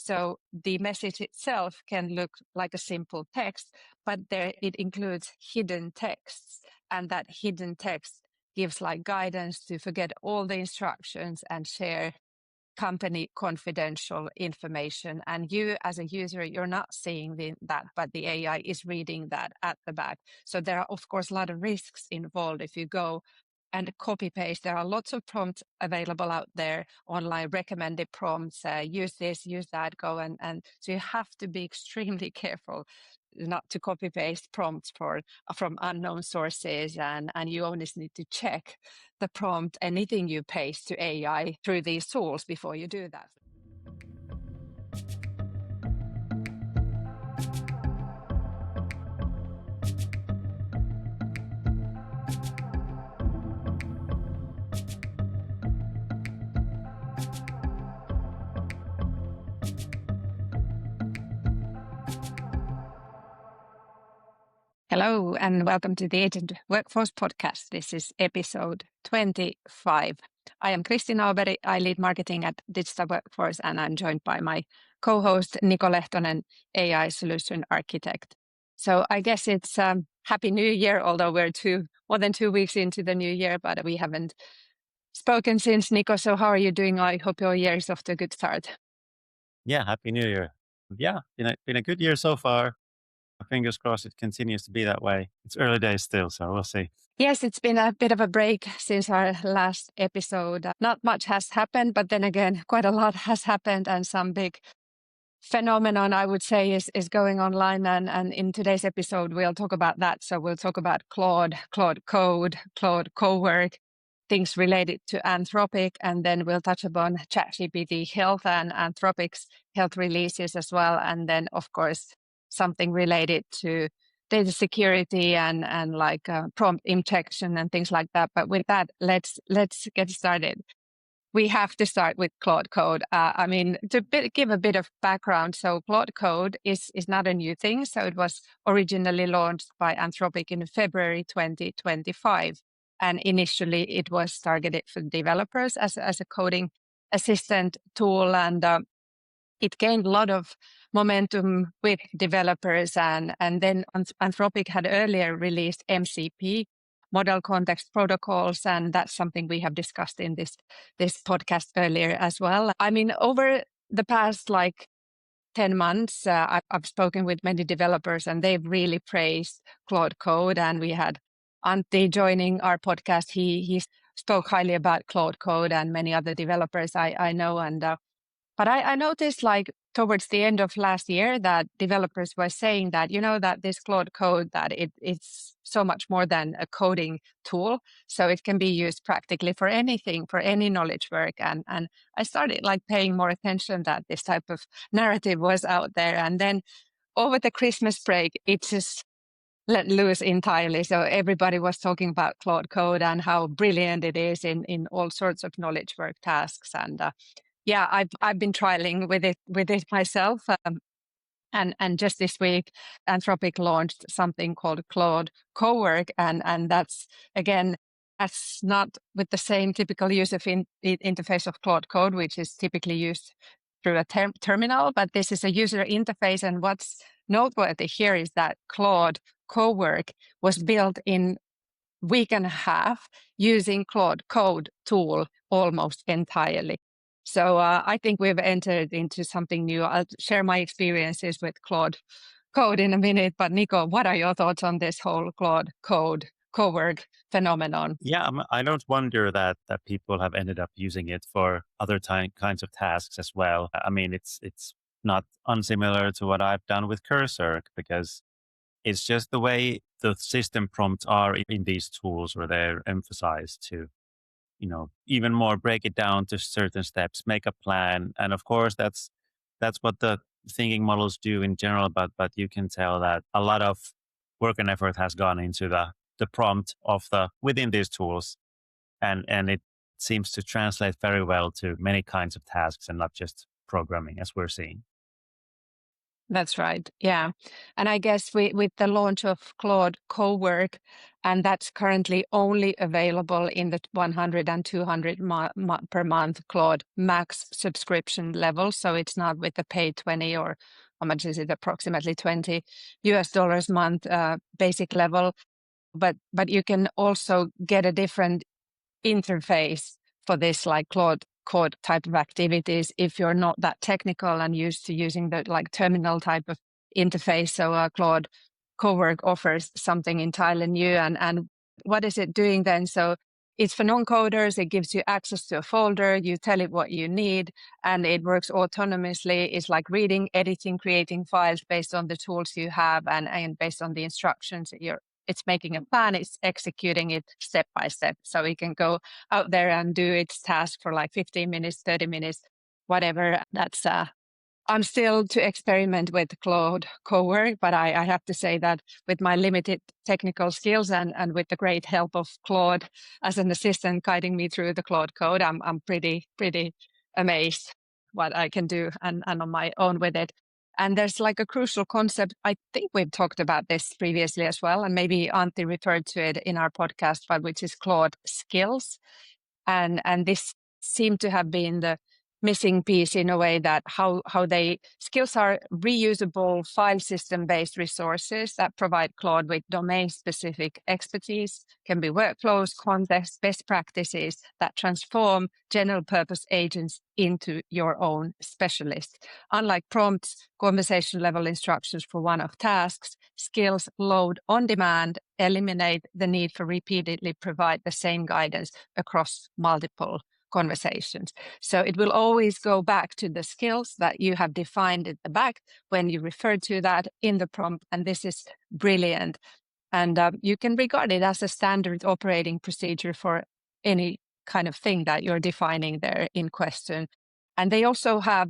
So the message itself can look like a simple text, but there it includes hidden texts, and that hidden text gives like guidance to forget all the instructions and share company confidential information. And you as a user, you're not seeing that, but the AI is reading that at the back. So there are, of course, a lot of risks involved if you go and copy paste. There are lots of prompts available out there, online recommended prompts, use this, use that, go and so you have to be extremely careful not to copy paste prompts from unknown sources, and you always need to check the prompt, anything you paste to AI through these tools before you do that. Hello, and welcome to the Agent Workforce Podcast. This is episode 25. I am Kristin Auberi. I lead marketing at Digital Workforce, and I'm joined by my co-host Niko Lehtonen, AI Solution Architect. So I guess it's Happy New Year, although we're more than 2 weeks into the new year, but we haven't spoken since. Niko, so how are you doing? I hope your year is off to a good start. Yeah, Happy New Year. Yeah, been a good year so far. Fingers crossed it continues to be that way. It's early days still, so we'll see. Yes, it's been a bit of a break since our last episode. Not much has happened, but then again, quite a lot has happened, and some big phenomenon, I would say, is going online. And in today's episode, we'll talk about that. So we'll talk about Claude Code, Claude Cowork, things related to Anthropic, and then we'll touch upon ChatGPT Health and Anthropic's health releases as well. And then, of course, something related to data security and like prompt injection and things like that. But with that, let's get started. We have to start with Claude Code. Give a bit of background. So Claude Code is not a new thing. So it was originally launched by Anthropic in February 2025. And initially it was targeted for developers as a coding assistant tool. And it gained a lot of momentum with developers. And then Anthropic had earlier released MCP, Model Context Protocols, and that's something we have discussed in this podcast earlier as well. I mean, over the past 10 months, I've spoken with many developers, and they've really praised Claude Code. And we had Antti joining our podcast. He spoke highly about Claude Code and many other developers I know. And but I noticed towards the end of last year that developers were saying that, that this Claude Code, that it's so much more than a coding tool. So it can be used practically for anything, for any knowledge work. And I started paying more attention that this type of narrative was out there. And then over the Christmas break, it just let loose entirely. So everybody was talking about Claude Code and how brilliant it is in all sorts of knowledge work tasks. And I've been trialing with it myself. And just this week, Anthropic launched something called Claude Cowork, and that's not with the same typical user interface of Claude Code, which is typically used through a terminal, but this is a user interface. And what's noteworthy here is that Claude Cowork was built in week and a half using Claude Code tool almost entirely. So I think we've entered into something new. I'll share my experiences with Claude Code in a minute. But Niko, what are your thoughts on this whole Claude Code Cowork phenomenon? Yeah, I don't wonder that people have ended up using it for other kinds of tasks as well. I mean, it's not unsimilar to what I've done with Cursor, because it's just the way the system prompts are in these tools, where they're emphasized to even more break it down to certain steps, make a plan. And of course, that's what the thinking models do in general. But you can tell that a lot of work and effort has gone into the prompt within these tools. And it seems to translate very well to many kinds of tasks and not just programming, as we're seeing. That's right. Yeah. And I guess with the launch of Claude Cowork, and that's currently only available in the 100 and 200 per month Claude Max subscription level. So it's not with the paid 20 or how much is it, approximately 20 US dollars month basic level. But you can also get a different interface for this like Claude Code type of activities if you're not that technical and used to using the like terminal type of interface. So Claude Cowork offers something entirely new. And what is it doing then? So it's for non-coders. It gives you access to a folder. You tell it what you need, and it works autonomously. It's like reading, editing, creating files based on the tools you have and based on the instructions that you're it's making a plan, it's executing it step by step. So it can go out there and do its task for like 15 minutes, 30 minutes, whatever. That's I'm still to experiment with Claude Cowork, but I have to say that with my limited technical skills and with the great help of Claude as an assistant guiding me through the Claude Code, I'm pretty amazed what I can do and on my own with it. And there's like a crucial concept. I think we've talked about this previously as well, and maybe Antti referred to it in our podcast, but which is Claude skills. And this seemed to have been the missing piece in a way that how they skills are reusable file system based resources that provide Claude with domain specific expertise, can be workflows, context, best practices that transform general purpose agents into your own specialist. Unlike prompts, conversation level instructions for one off tasks, skills load on demand, eliminate the need for repeatedly provide the same guidance across multiple conversations. So it will always go back to the skills that you have defined at the back when you refer to that in the prompt. And this is brilliant. And you can regard it as a standard operating procedure for any kind of thing that you're defining there in question. And they also have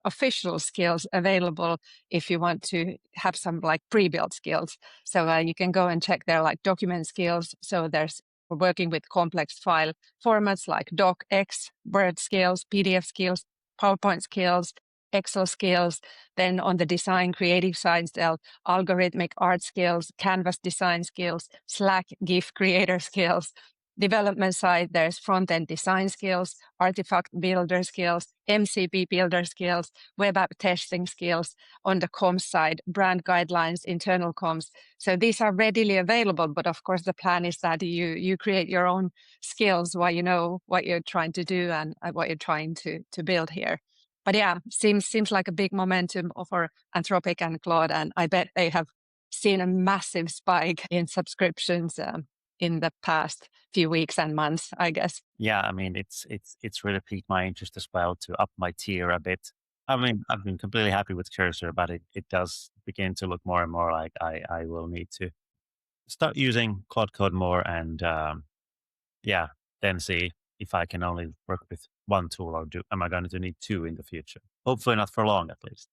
official skills available if you want to have some like pre-built skills. So you can go and check their like document skills. So there's we're working with complex file formats like docx, Word skills, PDF skills, PowerPoint skills, Excel skills. Then on the design creative side, they'll algorithmic art skills, Canvas design skills, Slack GIF creator skills. Development side, there's front-end design skills, artifact builder skills, MCP builder skills, web app testing skills. On the comms side, brand guidelines, internal comms. So these are readily available, but of course the plan is that you create your own skills while you know what you're trying to do and what you're trying to build here. But yeah, seems like a big momentum for Anthropic and Claude, and I bet they have seen a massive spike in subscriptions in the past few weeks and months, I guess. Yeah, I mean, it's really piqued my interest as well to up my tier a bit. I mean, I've been completely happy with Cursor, but it does begin to look more and more like I will need to start using Claude Code more and yeah, then see if I can only work with one tool or am I going to need two in the future? Hopefully not for long at least.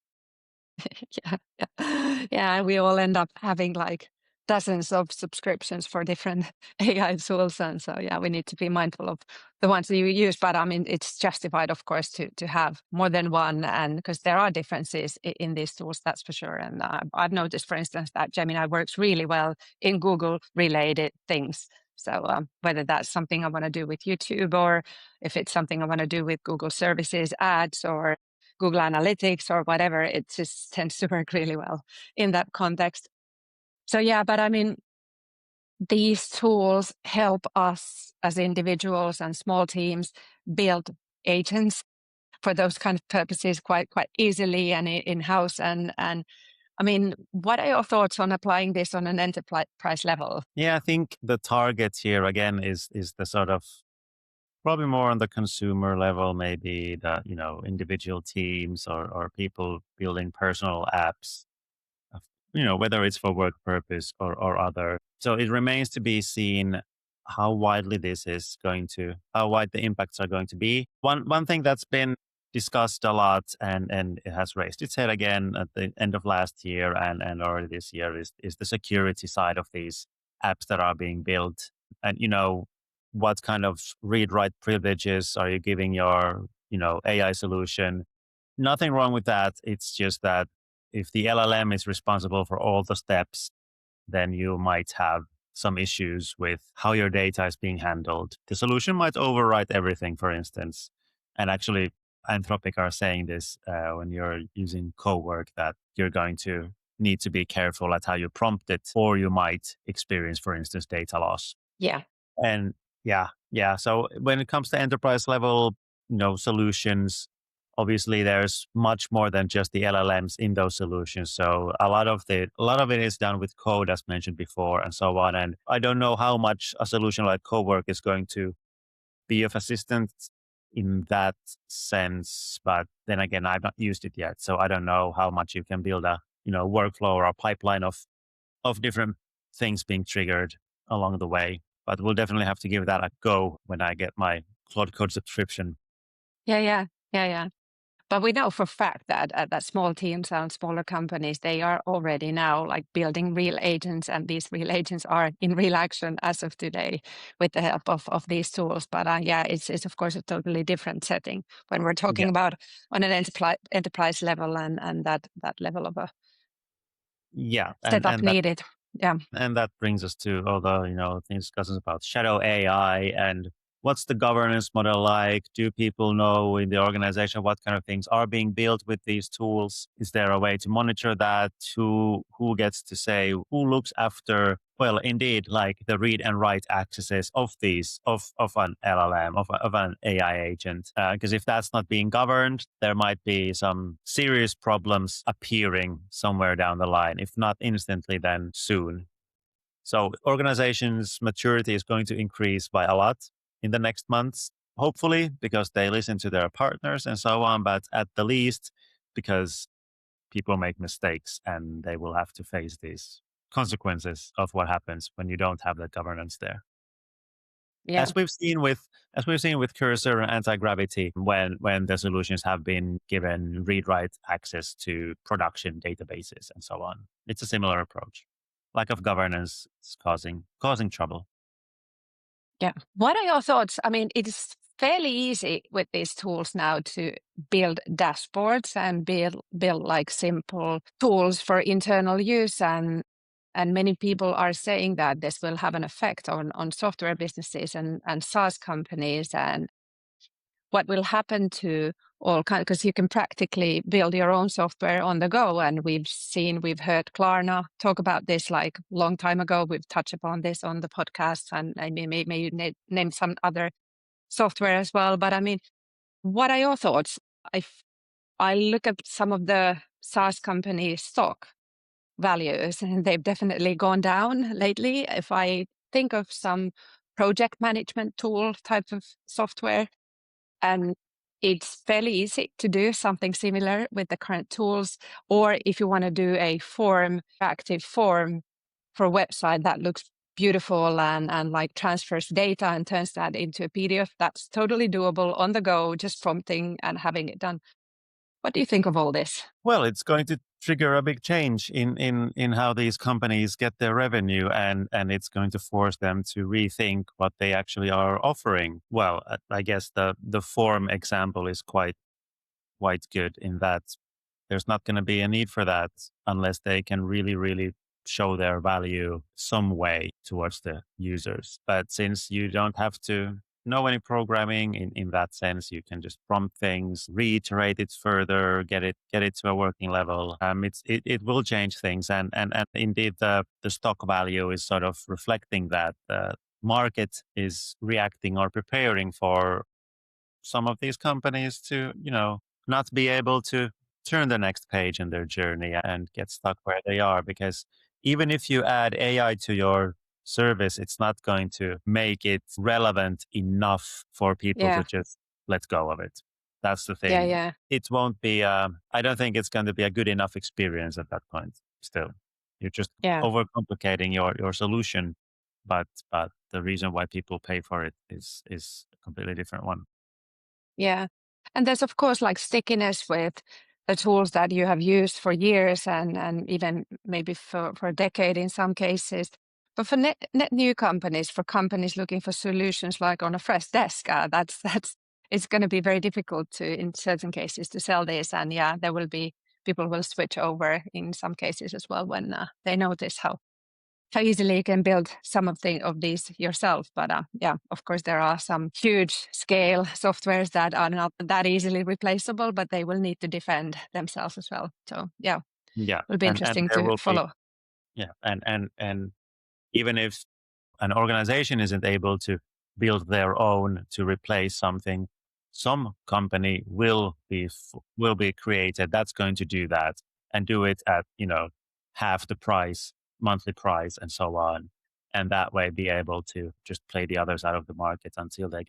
Yeah, we all end up having like dozens of subscriptions for different AI tools, and so yeah, we need to be mindful of the ones that you use. But I mean, it's justified, of course, to have more than one, and because there are differences in these tools, that's for sure. And I've noticed, for instance, that Gemini works really well in Google related things. So whether that's something I want to do with YouTube, or if it's something I want to do with Google Services ads, or Google Analytics or whatever, it just tends to work really well in that context. So yeah, but I mean, these tools help us as individuals and small teams build agents for those kind of purposes quite easily and in-house. And I mean, what are your thoughts on applying this on an enterprise level? Yeah, I think the target here again is the sort of probably more on the consumer level, maybe the individual teams or people building personal apps, whether it's for work purpose or other. So it remains to be seen how widely this is going to, how wide the impacts are going to be. One thing that's been discussed a lot and it has raised its head again at the end of last year and already this year is the security side of these apps that are being built. And what kind of read write privileges are you giving your AI solution? Nothing wrong with that. It's just that if the LLM is responsible for all the steps, then you might have some issues with how your data is being handled. The solution might overwrite everything, for instance. And actually, Anthropic are saying this when you're using Cowork, that you're going to need to be careful at how you prompt it, or you might experience, for instance, data loss. Yeah. And yeah. So when it comes to enterprise level, solutions, obviously there's much more than just the LLMs in those solutions. So a lot of it is done with code, as mentioned before, and so on. And I don't know how much a solution like Cowork is going to be of assistance in that sense. But then again, I've not used it yet, so I don't know how much you can build a workflow or a pipeline of different things being triggered along the way. But we'll definitely have to give that a go when I get my Claude Code subscription. Yeah. But we know for a fact that that small teams and smaller companies, they are already now like building real agents, and these real agents are in real action as of today with the help of these tools. But yeah, it's of course a totally different setting when we're Yeah, talking about on an enterprise level and that level of a yeah, setup needed. Yeah. and that brings us to all the discussions about shadow AI and what's the governance model like? Do people know in the organization what kind of things are being built with these tools? Is there a way to monitor that? Who gets to say who looks after? Well, indeed, like the read and write accesses of these of an LLM of an AI agent. Because if that's not being governed, there might be some serious problems appearing somewhere down the line. If not instantly, then soon. So organizations' maturity is going to increase by a lot in the next months, hopefully, because they listen to their partners and so on, but at the least, because people make mistakes and they will have to face these consequences of what happens when you don't have that governance there. Yeah. As we've seen with Cursor and anti-gravity, when the solutions have been given read-write access to production databases and so on. It's a similar approach. Lack of governance is causing trouble. Yeah. What are your thoughts? I mean, it's fairly easy with these tools now to build dashboards and build like simple tools for internal use, and many people are saying that this will have an effect on software businesses and SaaS companies, and what will happen to all kind, because you can practically build your own software on the go. And we've heard Klarna talk about this like long time ago. We've touched upon this on the podcast, and I mean, maybe you name some other software as well. But I mean, what are your thoughts? I look at some of the SaaS company stock values, and they've definitely gone down lately. If I think of some project management tool type of software, and it's fairly easy to do something similar with the current tools. Or if you want to do a active form for a website that looks beautiful and like transfers data and turns that into a PDF, that's totally doable on the go, just prompting and having it done. What do you think of all this? Well, it's going to trigger a big change in how these companies get their revenue, and it's going to force them to rethink what they actually are offering. Well, I guess the form example is quite good in that there's not going to be a need for that unless they can really, really show their value some way towards the users. But since you don't have to know any programming in that sense, you can just prompt things, reiterate it further, get it to a working level. It will change things, and indeed the stock value is sort of reflecting that the market is reacting or preparing for some of these companies to, not be able to turn the next page in their journey and get stuck where they are. Because even if you add AI to your service, it's not going to make it relevant enough for people to Yeah, just let go of it. That's the yeah, thing. yeah, It won't be, I don't think it's going to be a good enough experience at that point still. You're just yeah. overcomplicating your solution. But the reason why people pay for it is a completely different one. Yeah. And there's of course like stickiness with the tools that you have used for years and even maybe for a decade in some cases. But for net new companies, for companies looking for solutions like on a fresh desk, that's it's going to be very difficult to, in certain cases, to sell this. And yeah, there will be people will switch over in some cases as well when they notice how easily you can build some of these yourself. But yeah, of course, there are some huge scale softwares that are not that easily replaceable, but they will need to defend themselves as well. So yeah, Yeah, it'll be and interesting there to will be follow. yeah, and even if an organization isn't able to build their own to replace something, some company will be created that's going to do that and do it at half the price, monthly price, and so on, and that way be able to just play the others out of the market until they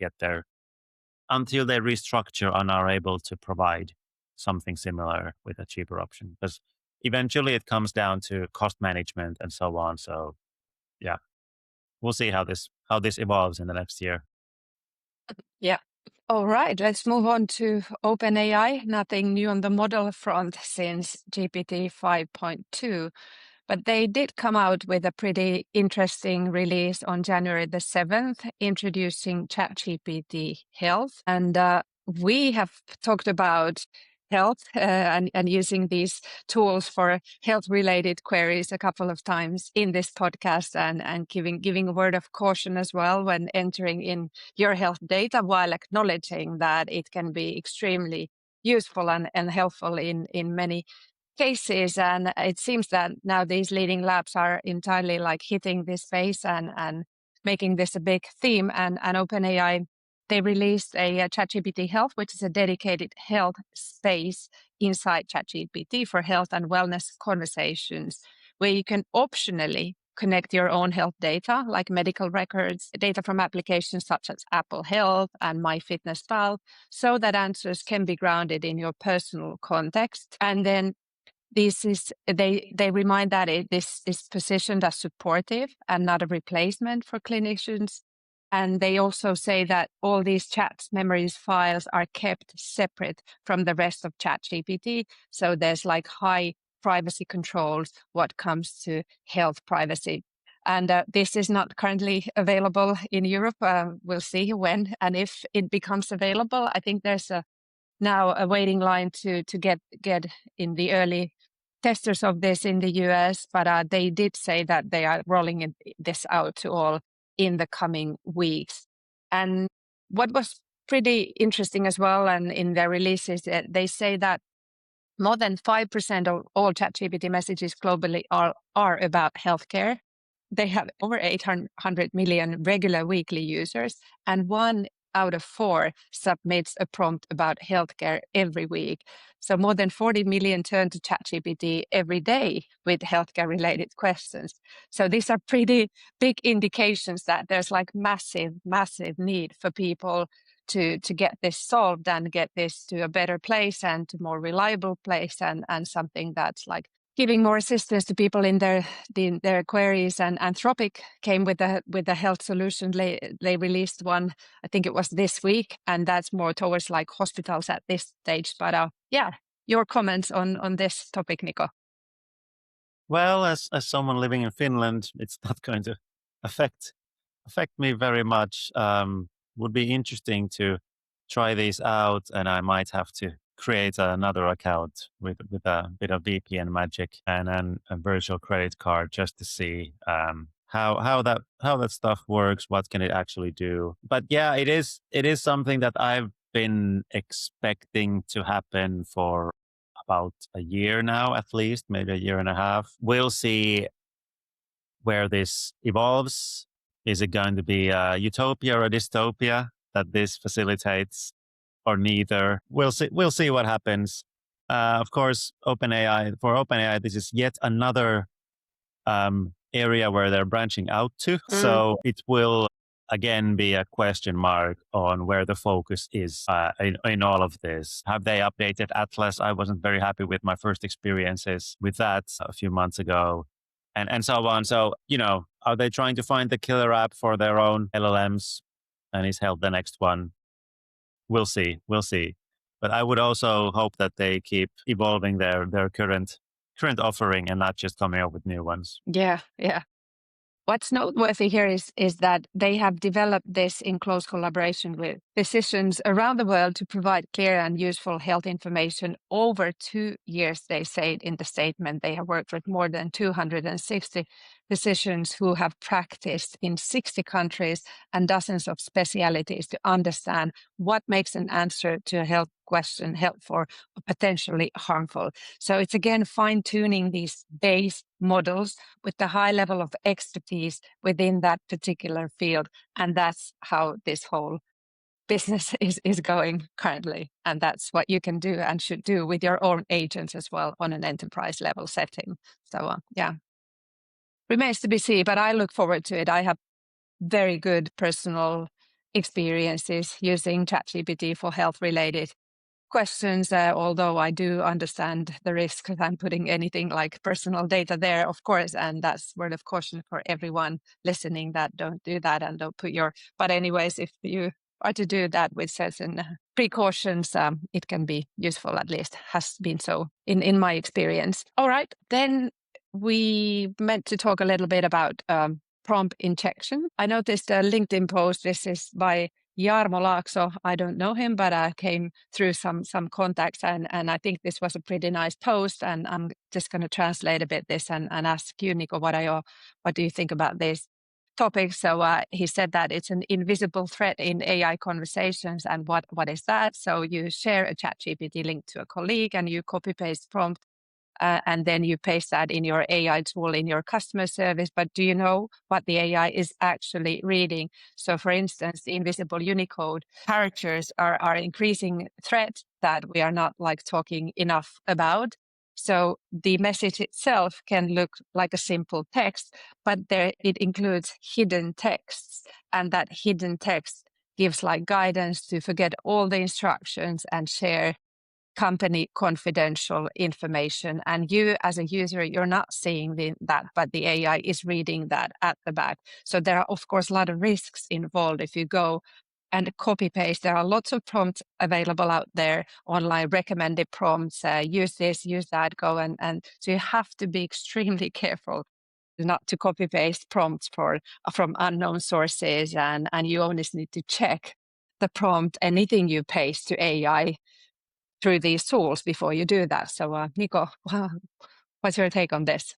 restructure and are able to provide something similar with a cheaper option. Because eventually it comes down to cost management and so on. So yeah, we'll see how this evolves in the next year. Yeah. All right, let's move on to OpenAI. Nothing new on the model front since GPT 5.2. But they did come out with a pretty interesting release on January the 7th, introducing ChatGPT Health. And we have talked about health and using these tools for health related queries a couple of times in this podcast and giving a word of caution as well when entering in your health data, while acknowledging that it can be extremely useful and helpful in many cases. And it seems that now these leading labs are entirely like hitting this space and making this a big theme. And OpenAI, they released a ChatGPT Health, which is a dedicated health space inside ChatGPT for health and wellness conversations, where you can optionally connect your own health data, like medical records, data from applications such as Apple Health and MyFitnessPal, so that answers can be grounded in your personal context. And then they remind that this is positioned as supportive and not a replacement for clinicians. And they also say that all these chats memories files are kept separate from the rest of ChatGPT. So there's like high privacy controls what comes to health privacy. And this is not currently available in Europe. We'll see when and if it becomes available. I think there's now a waiting line to get in the early testers of this in the US, but they did say that they are rolling this out to all in the coming weeks. And what was pretty interesting as well, and in their releases, they say that more than 5% of all ChatGPT messages globally are about healthcare. They have over 800 million regular weekly users, and 1 out of 4 submits a prompt about healthcare every week. So more than 40 million turn to ChatGPT every day with healthcare related questions. So these are pretty big indications that there's like massive need for people to get this solved and get this to a better place and to more reliable place and something that's like giving more assistance to people in their queries. And Anthropic came with a health solution. They released one, I think it was this week, and that's more towards like hospitals at this stage. But yeah, your comments on this topic, Nico. Well, as someone living in Finland, it's not going to affect me very much. Would be interesting to try these out, and I might have to create another account with a bit of VPN magic and a virtual credit card just to see how that stuff works. What can it actually do? But yeah, it is something that I've been expecting to happen for about a year now, at least, maybe a year and a half. We'll see where this evolves. Is it going to be a utopia or a dystopia that this facilitates, or neither? We'll see. We'll see what happens. Of course, OpenAI, this is yet another area where they're branching out to. So it will again be a question mark on where the focus is in all of this. Have they updated Atlas? I wasn't very happy with my first experiences with that a few months ago. And so on. So, are they trying to find the killer app for their own LLMs? And is Health the next one? We'll see. We'll see. But I would also hope that they keep evolving their current offering and not just coming up with new ones. Yeah. What's noteworthy here is that they have developed this in close collaboration with physicians around the world to provide clear and useful health information over 2 years, they say in the statement. They have worked with more than 260 physicians who have practiced in 60 countries and dozens of specialties to understand what makes an answer to a health question helpful or potentially harmful. So it's again fine-tuning these base models with the high level of expertise within that particular field. And that's how this whole business is going currently. And that's what you can do and should do with your own agents as well on an enterprise level setting. So yeah, remains to be seen, but I look forward to it. I have very good personal experiences using ChatGPT for health related questions, although I do understand the risk that I'm putting anything like personal data there, of course, and that's word of caution for everyone listening that don't do that and don't put your, but anyways, if you are to do that with certain precautions, it can be useful, at least has been so in my experience. All right, then we meant to talk a little bit about prompt injection. I noticed a LinkedIn post. This is by Jarmo Laakso. I don't know him, but I came through some contacts, and I think this was a pretty nice post. And I'm just going to translate a bit this and ask you, Nico, what do you think about this topic? So he said that it's an invisible threat in AI conversations, and what is that? So you share a ChatGPT link to a colleague, and you copy paste prompt. And then you paste that in your AI tool in your customer service. But do you know what the AI is actually reading? So for instance, the invisible Unicode characters are increasing threat that we are not like talking enough about. So the message itself can look like a simple text, but there it includes hidden texts, and that hidden text gives like guidance to forget all the instructions and share company confidential information. And you as a user, you're not seeing that, but the AI is reading that at the back. So there are, of course, a lot of risks involved if you go and copy paste. There are lots of prompts available out there, online recommended prompts, use this, use that, go and so you have to be extremely careful not to copy paste prompts from unknown sources, and you always need to check the prompt, anything you paste to AI through these tools before you do that. So Nico, what's your take on this?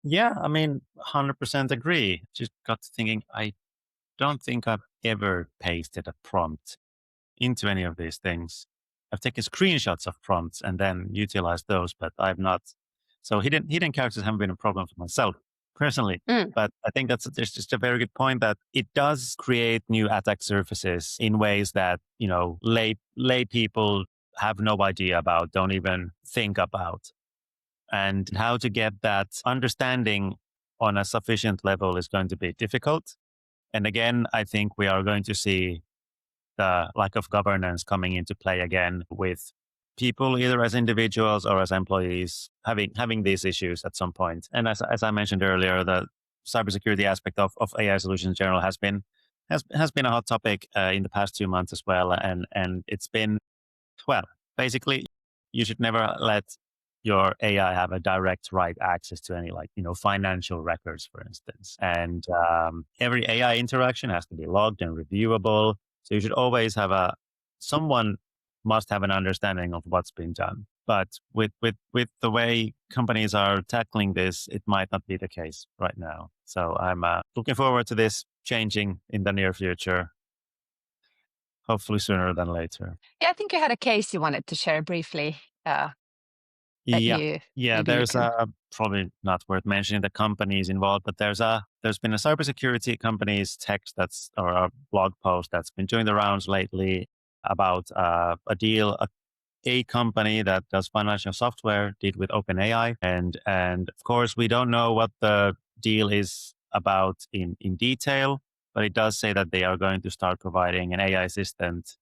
Yeah, I mean, 100% agree. Just got to thinking, I don't think I've ever pasted a prompt into any of these things. I've taken screenshots of prompts and then utilized those, but I've not. So hidden characters haven't been a problem for myself personally. But I think there's just a very good point that it does create new attack surfaces in ways that, lay people have no idea about, don't even think about. And how to get that understanding on a sufficient level is going to be difficult. And again, I think we are going to see the lack of governance coming into play again, with people either as individuals or as employees having these issues at some point. And as I mentioned earlier, the cybersecurity aspect of AI solutions in general has been a hot topic in the past 2 months as well. And it's been, well, basically, you should never let your AI have a direct right access to any financial records, for instance. And every AI interaction has to be logged and reviewable. So you should always have someone must have an understanding of what's been done. But with the way companies are tackling this, it might not be the case right now. So I'm looking forward to this changing in the near future. Hopefully sooner than later. Yeah, I think you had a case you wanted to share briefly. Yeah, there's can... probably not worth mentioning the companies involved, but there's been a cybersecurity company's text or a blog post that's been doing the rounds lately about a deal a company that does financial software did with OpenAI, and of course we don't know what the deal is about in detail, but it does say that they are going to start providing an AI assistant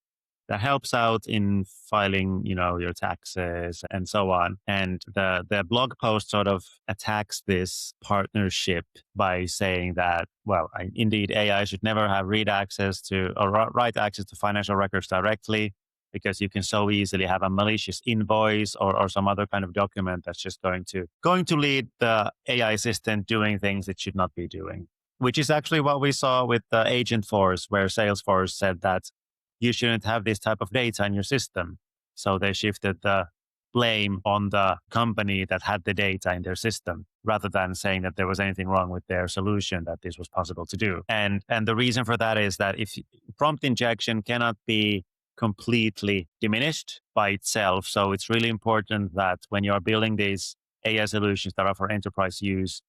that helps out in filing, your taxes and so on. And the blog post sort of attacks this partnership by saying that, well, indeed, AI should never have read access to or write access to financial records directly, because you can so easily have a malicious invoice or some other kind of document that's just going to lead the AI assistant doing things it should not be doing. Which is actually what we saw with the Agent Force, where Salesforce said that you shouldn't have this type of data in your system. So they shifted the blame on the company that had the data in their system rather than saying that there was anything wrong with their solution, that this was possible to do. And the reason for that is that if prompt injection cannot be completely diminished by itself. So it's really important that when you are building these AI solutions that are for enterprise use,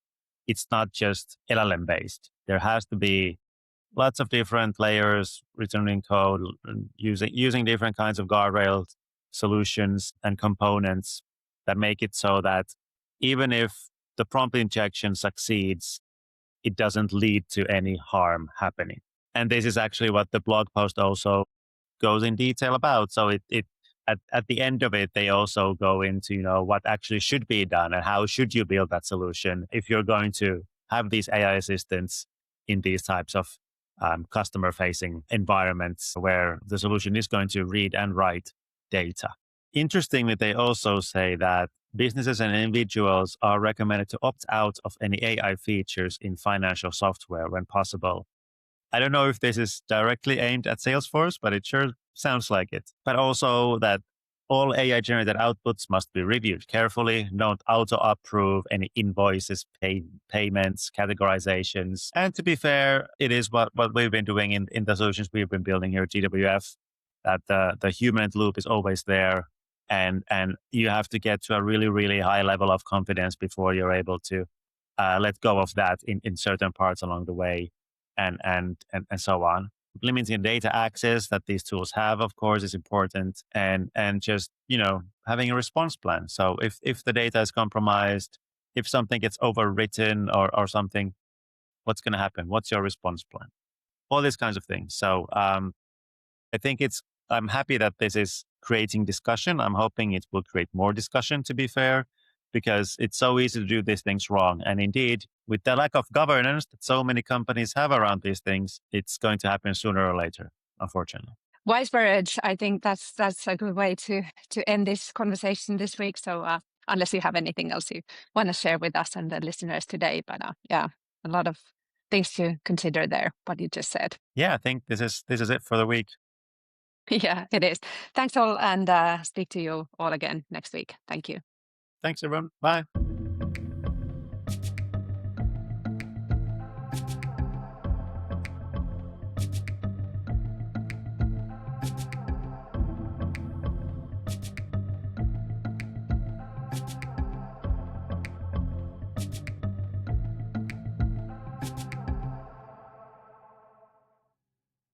it's not just LLM based. There has to be lots of different layers written in code, using different kinds of guardrail solutions and components that make it so that even if the prompt injection succeeds, it doesn't lead to any harm happening. And this is actually what the blog post also goes in detail about. So it at the end of it, they also go into, what actually should be done and how should you build that solution if you're going to have these AI assistants in these types of customer facing environments where the solution is going to read and write data. Interestingly, they also say that businesses and individuals are recommended to opt out of any AI features in financial software when possible. I don't know if this is directly aimed at Salesforce, but it sure sounds like it. But also that all AI generated outputs must be reviewed carefully. Don't auto approve any invoices, payments, categorizations. And to be fair, it is what we've been doing in the solutions we've been building here at GWF, that the human loop is always there. And you have to get to a really, really high level of confidence before you're able to let go of that in certain parts along the way, and so on. Limiting data access that these tools have, of course, is important, and just having a response plan. So if the data is compromised, if something gets overwritten or something, what's going to happen? What's your response plan? All these kinds of things. So I think I'm happy that this is creating discussion. I'm hoping it will create more discussion, to be fair, because it's so easy to do these things wrong. And indeed, with the lack of governance that so many companies have around these things, it's going to happen sooner or later, unfortunately. Wise words. I think that's a good way to end this conversation this week. So unless you have anything else you want to share with us and the listeners today, but yeah, a lot of things to consider there. What you just said. Yeah, I think this is it for the week. Yeah, it is. Thanks all, and speak to you all again next week. Thank you. Thanks, everyone. Bye.